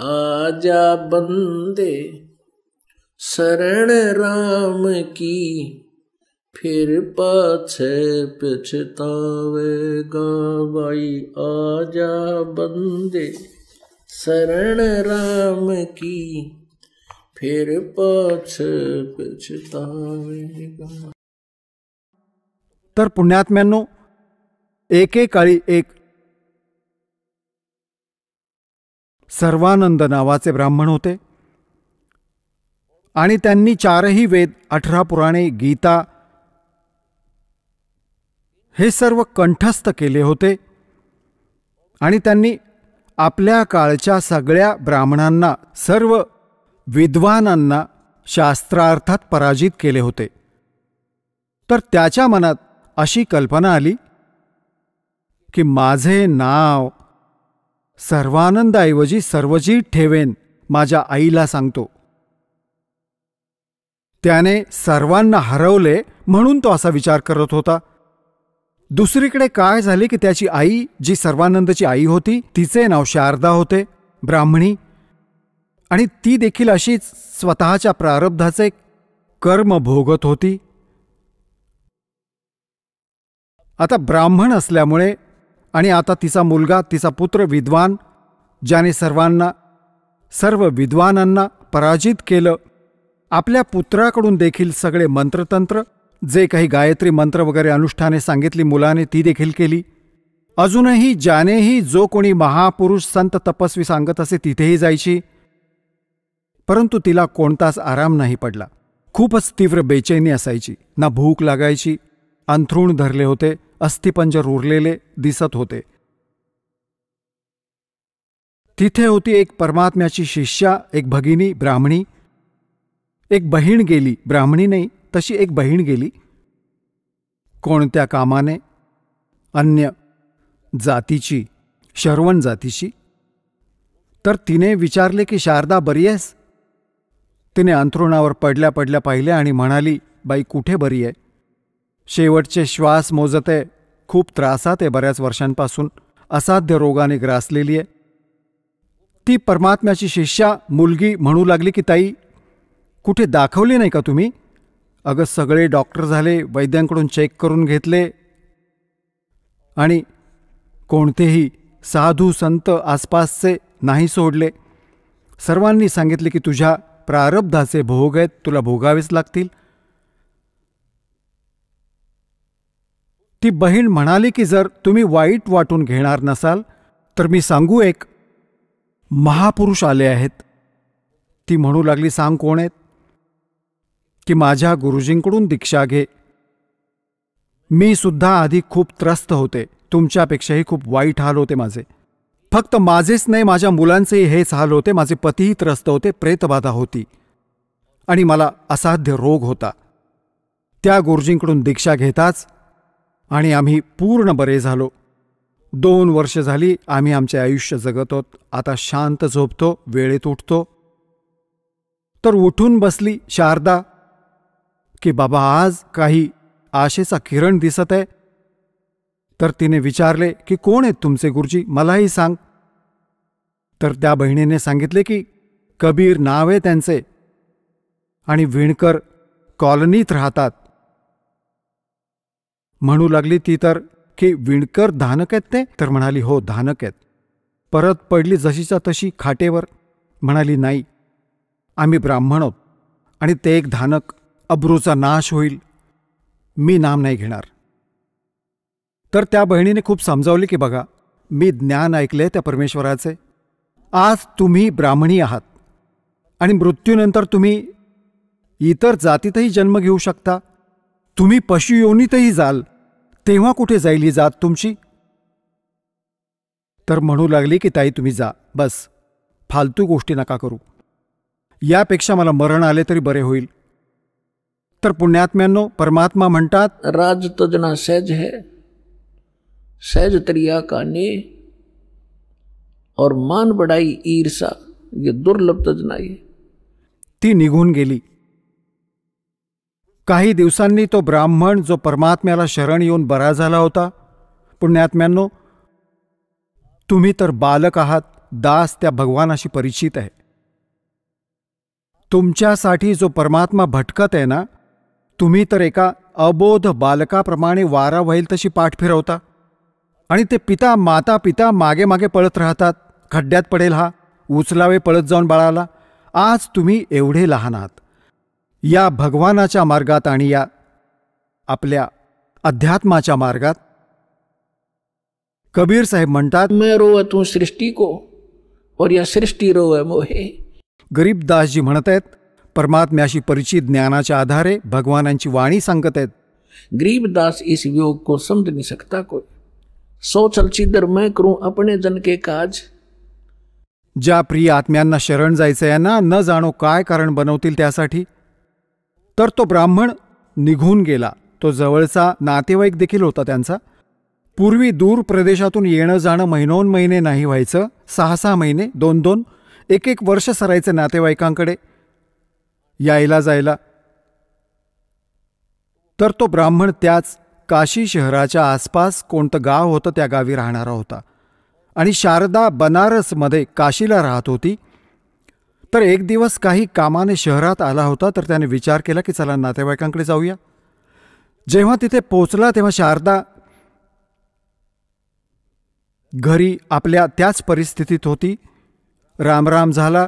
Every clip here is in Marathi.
आजा बंदे शरण राम की, फिर पाछे पछतावेगा भाई। आजा बंदे शरण राम की, फिर पाछे पछतावेगा। तर पुण्यात्म्यांनो, एकेकाळी एक सर्वानंद नावाचे ब्राह्मण होते आणि त्यांनी 4ही वेद, 18 पुराणे, गीता हे सर्व कंठस्थ केले होते आणि त्यांनी आपल्या काळच्या सगळ्या ब्राह्मणांना, सर्व विद्वानांना शास्त्रार्थात पराजित केले होते. तर त्याच्या मनात अशी कल्पना आली की माझे नाव सर्वानंदाऐवजी सर्वजीत ठेवेन, माझ्या आईला सांगतो. त्याने सर्वांना हरवले म्हणून तो असा विचार करत होता. दुसरीकडे काय झाले की त्याची आई, जी सर्वानंदची आई होती, तिचे नाव शारदा होते, ब्राह्मणी, आणि ती देखील अशीच स्वतःच्या प्रारब्धाचे कर्म भोगत होती. आता ब्राह्मण असल्यामुळे आणि आता तिचा मुलगा, तिचा पुत्र विद्वान, ज्याने सर्व विद्वानांना पराजित केलं, आपल्या पुत्राकडून देखील सगळे मंत्रतंत्र, जे काही गायत्री मंत्र वगैरे अनुष्ठाने सांगितली मुलाने, ती देखील केली. अजूनही ज्यानेही जो कोणी महापुरुष, संत, तपस्वी सांगत असे तिथेही जायची, परंतु तिला कोणताच आराम नाही पडला. खूपच तीव्र बेचैनी असायची, ना भूक लागायची, अंथरूण धरले होते, अस्थिपंजर उरलेले दिसत होते. तिथे होती एक परमात्म्याची शिष्या, एक भगिनी ब्राह्मणी. एक बहीण गेली, ब्राह्मणी नाही तशी एक बहीण गेली, कोणत्या कामाने, अन्य जातीची, शर्वण जातीची. तर तिने विचारले की शारदा बरी आहेस? तिने अंथरुणावर पडल्या पडल्या पाहिले आणि म्हणाली, बाई कुठे बरी आहे? शेवटचे श्वास मोजते, खूप त्रासात आहे, बऱ्याच वर्षांपासून असाध्य रोगाने ग्रासलेली आहे. ती परमात्म्याची शिष्या मुलगी म्हणू लागली की ताई कुठे दाखवली नाही का तुम्ही? अगं सगळे डॉक्टर झाले, वैद्यांकडून चेक करून घेतले आणि कोणतेही साधू संत आसपासचे नाही सोडले. सर्वांनी सांगितले की तुझ्या प्रारब्धाचे भोग आहेत, तुला भोगावेच लागतील. ती बहीण म्हणाली की जर तुम्ही वाईट वाटून घेणार नसाल तर मी सांगू, एक महापुरुष आले आहेत. ती म्हणू लागली, सांग कोण आहेत? की माझ्या गुरुजींकडून दीक्षा घे. मी सुद्धा आधी खूप त्रस्त होते, तुमच्यापेक्षाही खूप वाईट हाल होते माझे. फक्त माझेच नाही, माझ्या मुलांचेही हेच हाल होते. माझे पतीही त्रस्त होते, प्रेतबाधा होती आणि मला असाध्य रोग होता. त्या गुरुजींकडून दीक्षा घेताच आणि आम्ही पूर्ण बरे झालो. 2 वर्ष झाली आम्ही आमचे आयुष्य जगत आहोत. आता शांत झोपतो, वेळेत उठतो. तर उठून बसली शारदा की बाबा आज काही आशेचा किरण दिसत आहे. तर तिने विचारले की कोण आहेत तुमचे गुरुजी, मलाही सांग. तर त्या बहिणीने सांगितले की कबीर नाव आहे त्यांचे आणि विणकर कॉलनीत राहतात. म्हणू लागली ती तर की विणकर धानक आहेत ते? तर म्हणाली हो धानक आहेत. परत पडली जशीच्या तशी खाटेवर. म्हणाली नाही, आम्ही ब्राह्मण आहोत आणि ते एक धानक, अब्रूचा नाश होईल, मी नाम नाही घेणार. तर त्या बहिणीने खूप समजावले की बघा मी ज्ञान ऐकले त्या परमेश्वराचे. आज तुम्ही ब्राह्मणी आहात आणि मृत्यूनंतर तुम्ही इतर जातीतही जन्म घेऊ शकता. तुम्ही पशुयोनीतही जाल, तेव्हा कुठे जाईल ही जात तुमची? तर म्हणू लागली की ताई तुम्ही जा, बस फालतू गोष्टी नका करू, यापेक्षा मला मरण आले तरी बरे होईल. तर पुण्यात्म्यांनो, परमात्मा म्हणतात राज तजना सहज है, सहज तरिया का ने, और मान बढ़ाई ईर्षा ये दुर्लभ तजना है. ती निघून गेली. काही दिवसांनी तो ब्राह्मण जो परमात्म्याला शरण येऊन बरा झाला होता. पुण्यात्म्यांनो, तुम्ही तर बालक आहात, दास त्या भगवानाशी परिचित आहे. तुमच्यासाठी जो परमात्मा भटकत आहे ना, तुम्ही तर एका अबोध बालकाप्रमाणे वारा वाहील तशी पाठ फिरवता आणि ते पिता मागे मागे पळत राहतात. खड्ड्यात पडेल हा, उचलावे पळत जाऊन बाळाला. आज तुम्ही एवढे लहान आहात. या भगवानाच्या मार्गात आणि या आपल्या अध्यात्माच्या मार्गात कबीर साहेब म्हणतात, मैं रोवे तू सृष्टि को और या सृष्टि रोवे मोहे. गरीबदासजी म्हणत आहेत, परमात्म्याशी परिचित ज्ञानाच्या आधारे भगवानांची वाणी सांगत आहेत. गरीबदास इस योग को समझ नहीं सकता कोई. सो चलचिदर मैं करूं अपने जन के काज. ज्या प्रिय आत्म्यांना शरण जायचं यांना न जाणो काय कारण बनवतील त्यासाठी. तर तो ब्राह्मण निघून गेला. तो जवळचा नातेवाईक देखील होता त्यांचा. पूर्वी दूर प्रदेशातून येणं जाणं महिनोन महिने नाही व्हायचं. 6-6 महिने, 2-2, 1-1 वर्ष सरायचं नातेवाईकांकडे यायला जायला. तर तो ब्राह्मण त्याच काशी शहराच्या आसपास कोणतं गाव होतं त्या गावी राहणारा होता. आणि शारदा बनारसमध्ये काशीला राहत होती. तर एक दिवस काही कामाने शहरात आला होता. तर त्याने विचार केला की चला नातेवाईकांकडे जाऊया. जेव्हा तिथे पोचला तेव्हा शारदा घरी आपल्या त्याच परिस्थितीत होती. रामराम झाला,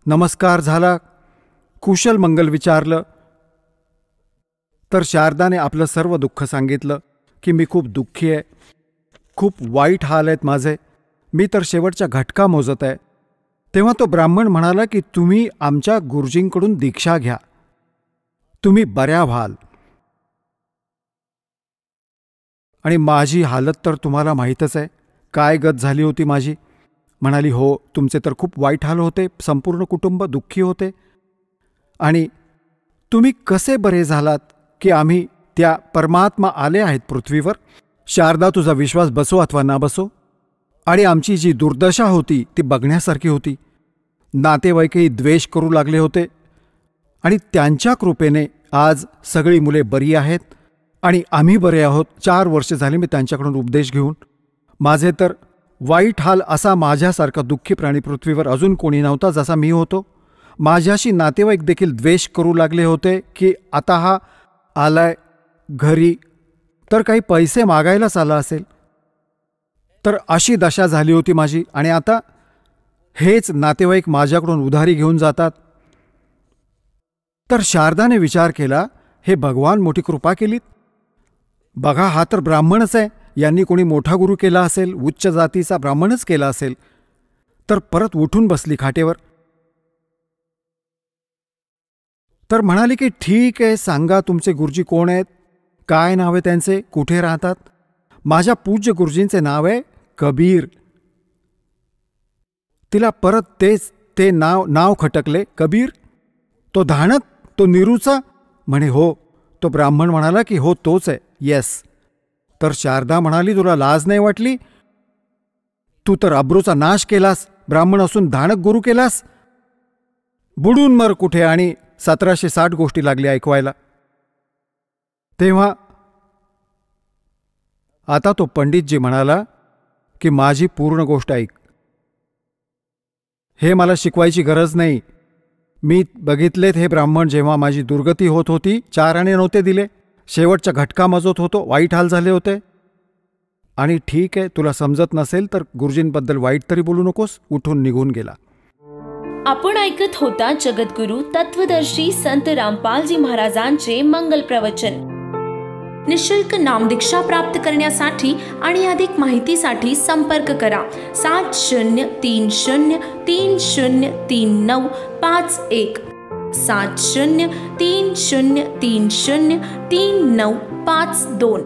नमस्कार झाला, कुशल मंगल विचारलं. तर शारदाने आपलं सर्व दुःख सांगितलं की मी खूप दुःखी आहे, खूप वाईट हाल आहेत माझे, मी तर शेवटच्या घटका मोजत आहे. तेव्हा तो ब्राह्मण म्हणाला की तुम्ही आमच्या गुरुजींकडून दीक्षा घ्या, तुम्ही बऱ्या व्हाल. आणि माझी हालत तर तुम्हाला माहीतच आहे, काय गत झाली होती माझी. म्हणाली, हो तुमचे तर खूप वाईट हाल होते, संपूर्ण कुटुंब दुःखी होते. आणि तुम्ही कसे बरे झालात की आम्ही त्या परमात्मा आले आहेत पृथ्वीवर. शारदा तुझा विश्वास बसो अथवा ना बसो. आणि आमची जी दुर्दशा होती ती बघण्यासारखी होती. नातेवाईकही द्वेष करू लागले होते आणि त्यांच्या कृपेने आज सगळी मुले बरी आहेत आणि आम्ही बरे आहोत. 4 वर्ष झाले मी त्यांच्याकडून उपदेश घेऊन. माझे तर वाईट हाल असा माझ्यासारखा दुःखी प्राणी पृथ्वीवर अजून कोणी नव्हता जसा मी होतो. माझ्याशी नातेवाईक देखील द्वेष करू लागले होते की आता हा आलाय घरी तर काही पैसे मागायलाच आला असेल. तर अशी दशा झाली होती माझी. आणि आता हेच नातेवाईक माझ्याकडून उधारी घेऊन जातात. तर शारदाने विचार केला, हे भगवान मोठी कृपा केलीत. बघा हा तर ब्राह्मणच आहे, यांनी कोणी मोठा गुरु केला असेल, उच्च जातीचा ब्राह्मणच केला असेल. तर परत उठून बसली खाटेवर. तर म्हणाली की ठीक आहे, सांगा तुमचे गुरुजी कोण आहेत, काय नाव आहे त्यांचे, कुठे राहतात. माझ्या पूज्य गुरुजींचे नाव आहे कबीर. तिला परत ते नाव खटकले. कबीर, तो धाणक, तो निरूचा. म्हणे हो. तो ब्राह्मण म्हणाला की हो तोच आहे, येस. तर शारदा म्हणाली, तुला लाज नाही वाटली, तू तर अब्रूचा नाश केलास, ब्राह्मण असून धाणक गुरु केलास, बुडून मर कुठे. आणि 1760 गोष्टी लागली ऐकवायला. तेव्हा आता तो पंडितजी म्हणाला की माझी पूर्ण गोष्ट ऐक, हे मला शिकवायची गरज नाही. मी बघितलेत हे ब्राह्मण जेव्हा माझी दुर्गती होत होती, 4 आणे नव्हते दिले, शेवटचा घटका मजत होतो, वाईट हाल झाले होते. आणि ठीक आहे, तुला समजत नसेल तर गुरुजींबद्दल वाईट तरी बोलू नकोस. उठून निघून गेला. आपण ऐकत होता जगद्गुरु तत्वदर्शी संत रामपालजी महाराजांचे मंगल प्रवचन. निशुल्क नामदीक्षा प्राप्त करण्यासाठी आणि अधिक माहितीसाठी संपर्क करा 7030303951 7030303952.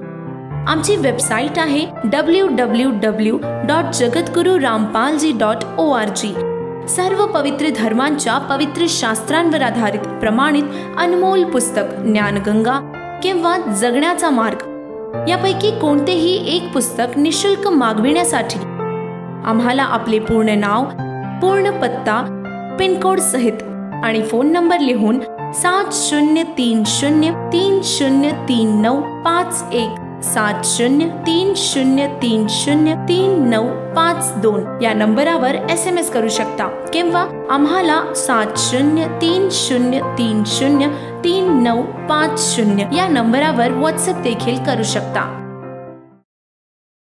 आमची वेबसाईट आहे www.jagadgururampalji.org. सर्व पवित्र धर्मांच्या पवित्र शास्त्रांवर आधारित प्रमाणित अनमोल पुस्तक ज्ञानगंगा किंवा जगण्याचा मार्ग यापैकी कोणतेही एक पुस्तक निशुल्क मागविण्यासाठी आम्हाला आपले पूर्ण नाव, पूर्ण पत्ता, पिनकोड सहित आणि फोन नंबर लिहून 7030303951 7030303952 या नंबरावर SMS करू शकता किंवा आम्हाला 7030303950 या नंबरावर WhatsApp देखील करू शकता.